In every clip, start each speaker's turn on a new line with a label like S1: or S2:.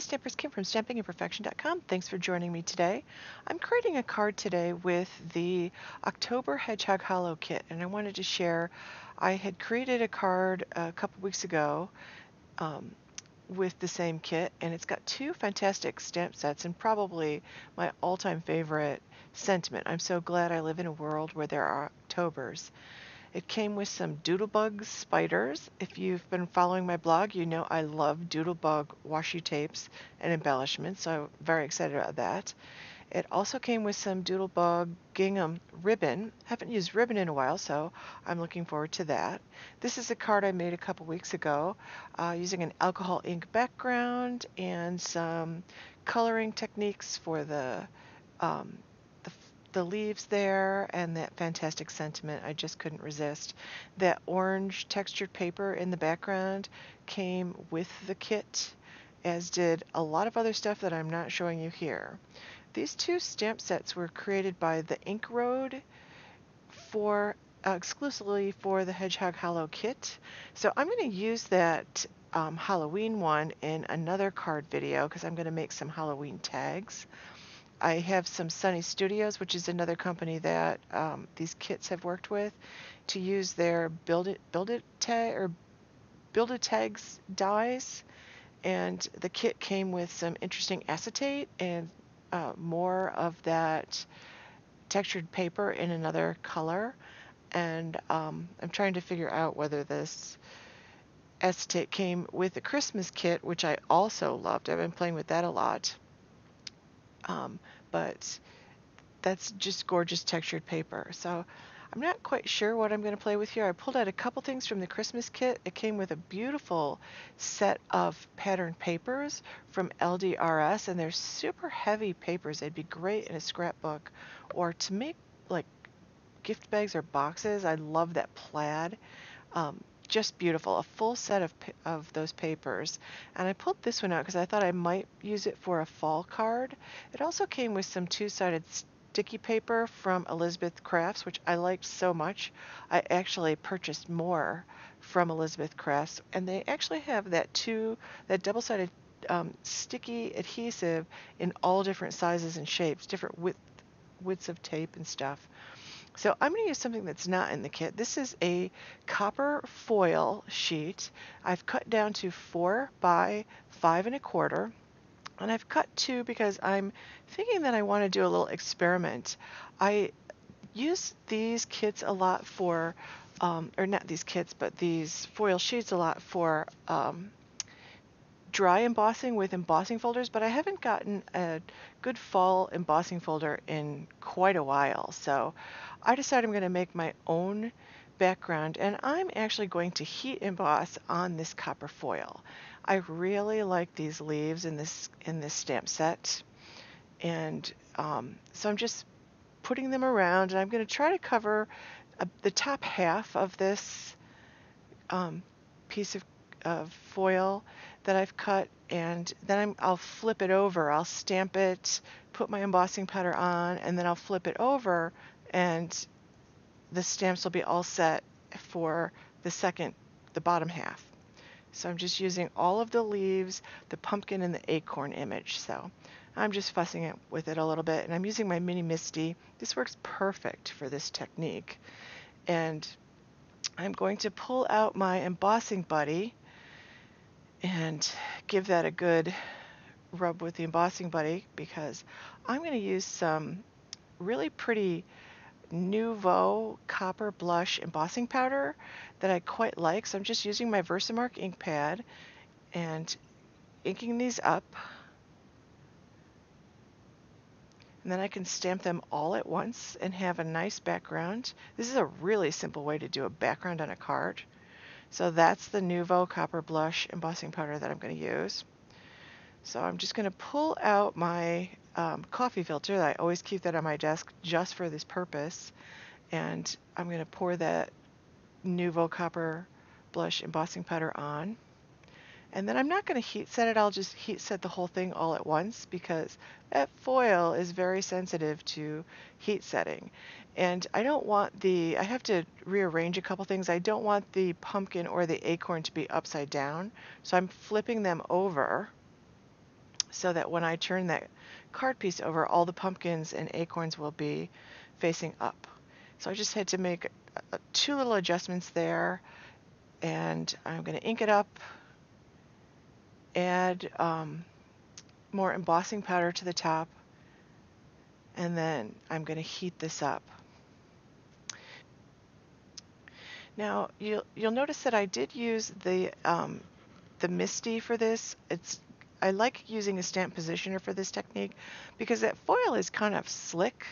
S1: Stampers, Kim from stampingimperfection.com. Thanks for joining me today. I'm creating a card today with the October Hedgehog Hollow kit, and I wanted to share. I had created a card a couple weeks ago with the same kit, and it's got two fantastic stamp sets and probably my all-time favorite sentiment. I'm so glad I live in a world where there are Octobers. It came with some Doodlebug spiders. If you've been following my blog, you know I love Doodlebug washi tapes and embellishments, so I'm very excited about that. It also came with some Doodlebug gingham ribbon. Haven't used ribbon in a while, so I'm looking forward to that. This is a card I made a couple weeks ago using an alcohol ink background and some coloring techniques for um, the leaves there and that fantastic sentiment. I just couldn't resist. That orange textured paper in the background came with the kit, as did a lot of other stuff that I'm not showing you here. These two stamp sets were created by the Ink Road for exclusively for the Hedgehog Hollow kit. So I'm going to use that Halloween one in another card video because I'm going to make some Halloween tags. I have some Sunny Studios, which is another company that these kits have worked with, to use their Build It tags dies, and the kit came with some interesting acetate and more of that textured paper in another color. And I'm trying to figure out whether this acetate came with the Christmas kit, which I also loved. I've been playing with that a lot. But that's just gorgeous textured paper. So I'm not quite sure what I'm going to play with here. I pulled out a couple things from the Christmas kit. It came with a beautiful set of patterned papers from LDRS, and they're super heavy papers. They'd be great in a scrapbook or to make like gift bags or boxes. I love that plaid. Just beautiful, a full set of those papers. And I pulled this one out because I thought I might use it for a fall card. It also came with some two-sided sticky paper from Elizabeth Crafts, which I liked so much. I actually purchased more from Elizabeth Crafts, and they actually have that double-sided sticky adhesive in all different sizes and shapes, different widths of tape and stuff. So I'm going to use something that's not in the kit. This is a copper foil sheet. I've cut down to 4 by 5 1/4, and I've cut 2 because I'm thinking that I want to do a little experiment. I use these kits a lot for, or not these kits, but these foil sheets a lot for dry embossing with embossing folders, but I haven't gotten a good fall embossing folder in quite a while. So I decided I'm going to make my own background, and I'm actually going to heat emboss on this copper foil. I really like these leaves in this stamp set, and so I'm just putting them around, and I'm going to try to cover the top half of this piece of foil that I've cut, and then I'll flip it over. I'll stamp it, put my embossing powder on, and then I'll flip it over, and the stamps will be all set for the bottom half. So I'm just using all of the leaves, the pumpkin, and the acorn image. So I'm just fussing it with it a little bit, and I'm using my Mini Misty. This works perfect for this technique. And I'm going to pull out my embossing buddy and give that a good rub with the embossing buddy, because I'm going to use some really pretty Nuvo copper blush embossing powder that I quite like. So I'm just using my Versamark ink pad and inking these up, and then I can stamp them all at once and have a nice background. This is a really simple way to do a background on a card. So that's the Nuvo copper blush embossing powder that I'm going to use. So I'm just going to pull out my coffee filter. I always keep that on my desk just for this purpose. And I'm going to pour that Nuvo copper blush embossing powder on. And then I'm not going to heat set it. I'll just heat set the whole thing all at once, because that foil is very sensitive to heat setting. And I don't want I have to rearrange a couple things. I don't want the pumpkin or the acorn to be upside down. So I'm flipping them over so that when I turn that card piece over, all the pumpkins and acorns will be facing up. So I just had to make two little adjustments there, and I'm going to ink it up, add more embossing powder to the top, and then I'm going to heat this up. Now you'll notice that I did use the Misty for this. I like using a stamp positioner for this technique because that foil is kind of slick.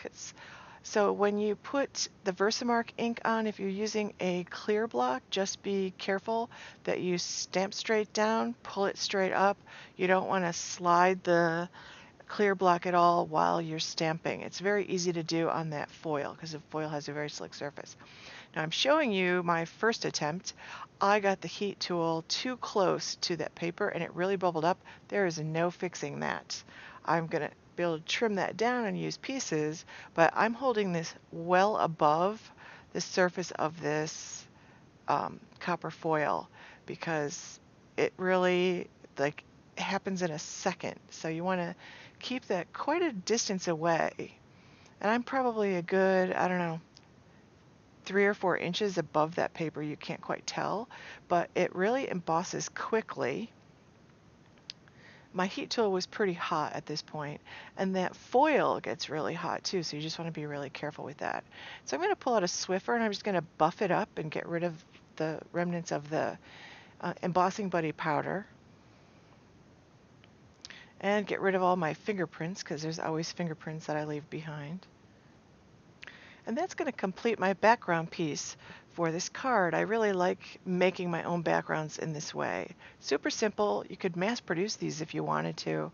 S1: So when you put the Versamark ink on, if you're using a clear block, just be careful that you stamp straight down, pull it straight up. You don't want to slide the clear block at all while you're stamping. It's very easy to do on that foil because the foil has a very slick surface. Now I'm showing you my first attempt. I got the heat tool too close to that paper and it really bubbled up. There is no fixing that. I'm going to be able to trim that down and use pieces, but I'm holding this well above the surface of this copper foil because it really happens in a second. So you want to keep that quite a distance away. And I'm probably a good, I don't know, 3 or 4 inches above that paper. You can't quite tell, but it really embosses quickly. My heat tool was pretty hot at this point, and that foil gets really hot too, so you just want to be really careful with that. So I'm going to pull out a Swiffer and I'm just going to buff it up and get rid of the remnants of the embossing buddy powder, and get rid of all my fingerprints because there's always fingerprints that I leave behind. And that's going to complete my background piece for this card. I really like making my own backgrounds in this way. Super simple. You could mass produce these if you wanted to.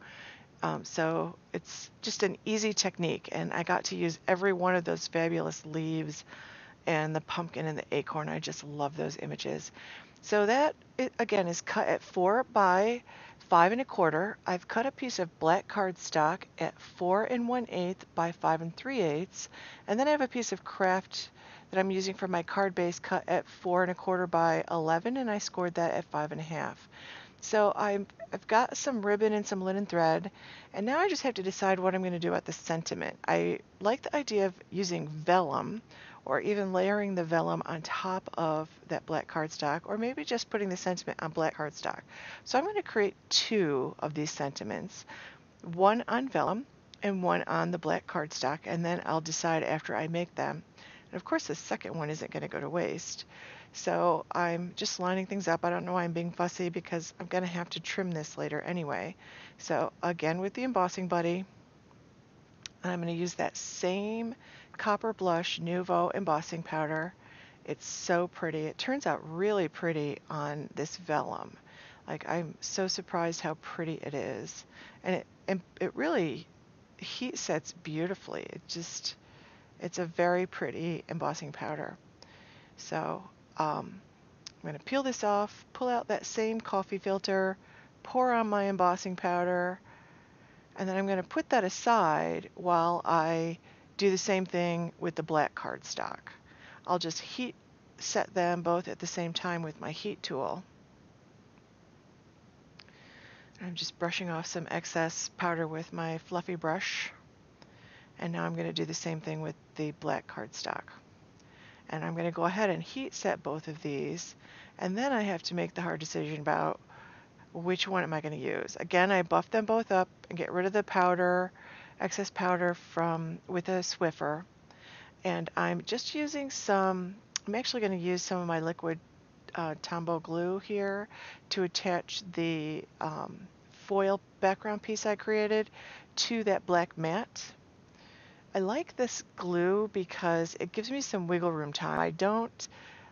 S1: So it's just an easy technique, and I got to use every one of those fabulous leaves and the pumpkin and the acorn. I just love those images. So that, again, is cut at 4 by 5 1/4. I've cut a piece of black cardstock at 4 1/8 by 5 3/8, and then I have a piece of craft that I'm using for my card base cut at 4 1/4 by 11, and I scored that at 5 1/2. So I've got some ribbon and some linen thread, and now I just have to decide what I'm going to do about the sentiment. I like the idea of using vellum, or even layering the vellum on top of that black cardstock, or maybe just putting the sentiment on black cardstock. So I'm going to create 2 of these sentiments, one on vellum and one on the black cardstock, and then I'll decide after I make them. And of course the second one isn't going to go to waste. So I'm just lining things up. I don't know why I'm being fussy because I'm going to have to trim this later anyway. So again with the embossing buddy, I'm going to use that same copper blush Nuvo embossing powder. It's so pretty. It turns out really pretty on this vellum. I'm so surprised how pretty it is. And it really heat sets beautifully. It's a very pretty embossing powder. So I'm going to peel this off, pull out that same coffee filter, pour on my embossing powder, and then I'm going to put that aside while I do the same thing with the black cardstock. I'll just heat set them both at the same time with my heat tool. I'm just brushing off some excess powder with my fluffy brush. And now I'm going to do the same thing with the black cardstock. And I'm going to go ahead and heat set both of these. And then I have to make the hard decision about which one am I going to use. Again, I buff them both up and get rid of the powder, excess powder with a Swiffer. And I'm just using I'm actually going to use some of my liquid Tombow glue here to attach the foil background piece I created to that black mat. I like this glue because it gives me some wiggle room time. I don't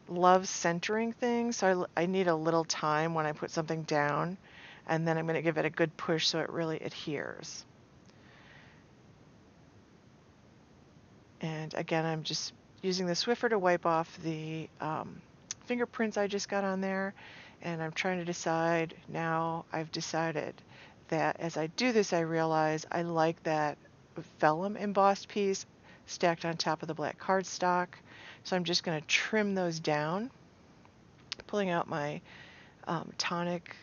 S1: love centering things, so I need a little time when I put something down, and then I'm going to give it a good push so it really adheres. And again, I'm just using the Swiffer to wipe off the fingerprints I just got on there, and I'm trying to decide. Now I've decided that as I do this, I realize I like that vellum embossed piece stacked on top of the black cardstock. So I'm just going to trim those down, pulling out my Tonic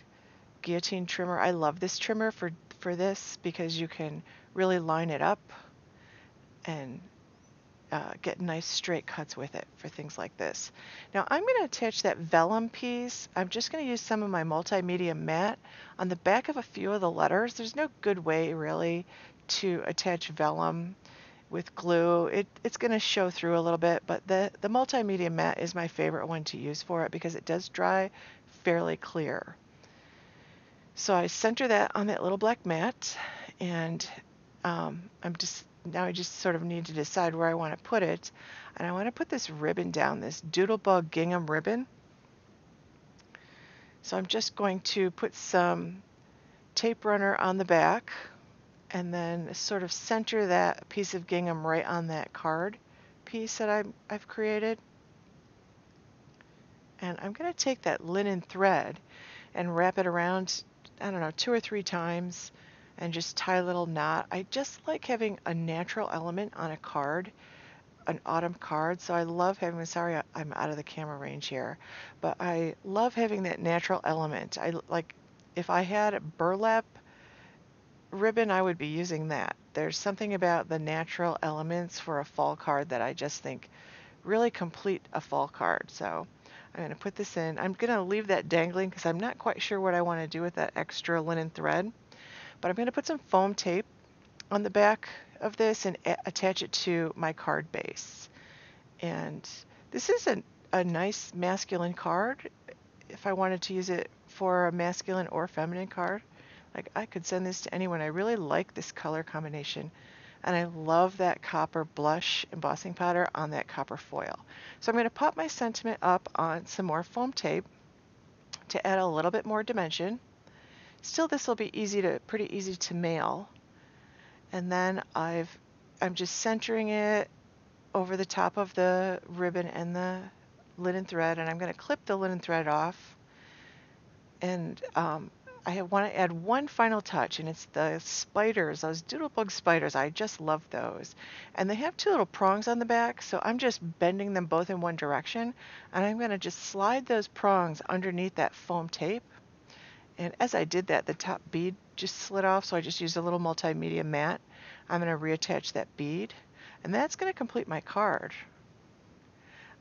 S1: guillotine trimmer. I love this trimmer for for this because you can really line it up and get nice straight cuts with it for things like this. Now I'm going to attach that vellum piece. I'm just going to use some of my multimedia matte on the back of a few of the letters. There's no good way really to attach vellum with glue. It's going to show through a little bit, but the multimedia matte is my favorite one to use for it because it does dry fairly clear. So I center that on that little black mat, and now I just sort of need to decide where I want to put it. And I want to put this ribbon down, this Doodlebug gingham ribbon. So I'm just going to put some tape runner on the back and then sort of center that piece of gingham right on that card piece that I've created. And I'm going to take that linen thread and wrap it around, I don't know, 2 or 3 times and just tie a little knot. I just like having a natural element on a card, an autumn card. So I love having, sorry, I'm out of the camera range here, but I love having that natural element. I like, if I had a burlap ribbon, I would be using that. There's something about the natural elements for a fall card that I just think really complete a fall card. So I'm going to put this in. I'm going to leave that dangling because I'm not quite sure what I want to do with that extra linen thread. But I'm going to put some foam tape on the back of this and attach it to my card base. And this is a nice masculine card. If I wanted to use it for a masculine or feminine card, like I could send this to anyone. I really like this color combination. And I love that copper blush embossing powder on that copper foil. So I'm going to pop my sentiment up on some more foam tape to add a little bit more dimension. Still, this will be pretty easy to mail. And then I'm just centering it over the top of the ribbon and the linen thread, and I'm going to clip the linen thread off. And I want to add one final touch, and it's the spiders, those Doodlebug spiders. I just love those. And they have 2 little prongs on the back, so I'm just bending them both in one direction, and I'm going to just slide those prongs underneath that foam tape. And as I did that, the top bead just slid off, so I just used a little multimedia matte. I'm going to reattach that bead, and that's going to complete my card.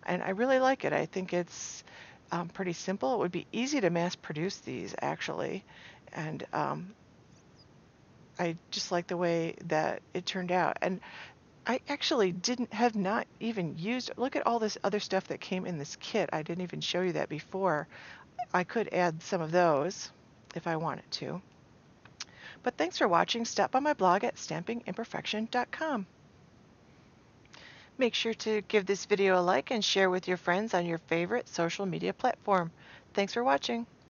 S1: And I really like it. I think it's pretty simple. It would be easy to mass produce these, actually. And I just like the way that it turned out. And I actually have not even used, look at all this other stuff that came in this kit. I didn't even show you that before. I could add some of those if I wanted to. But thanks for watching. Stop by my blog at stampingimperfection.com. Make sure to give this video a like and share with your friends on your favorite social media platform. Thanks for watching.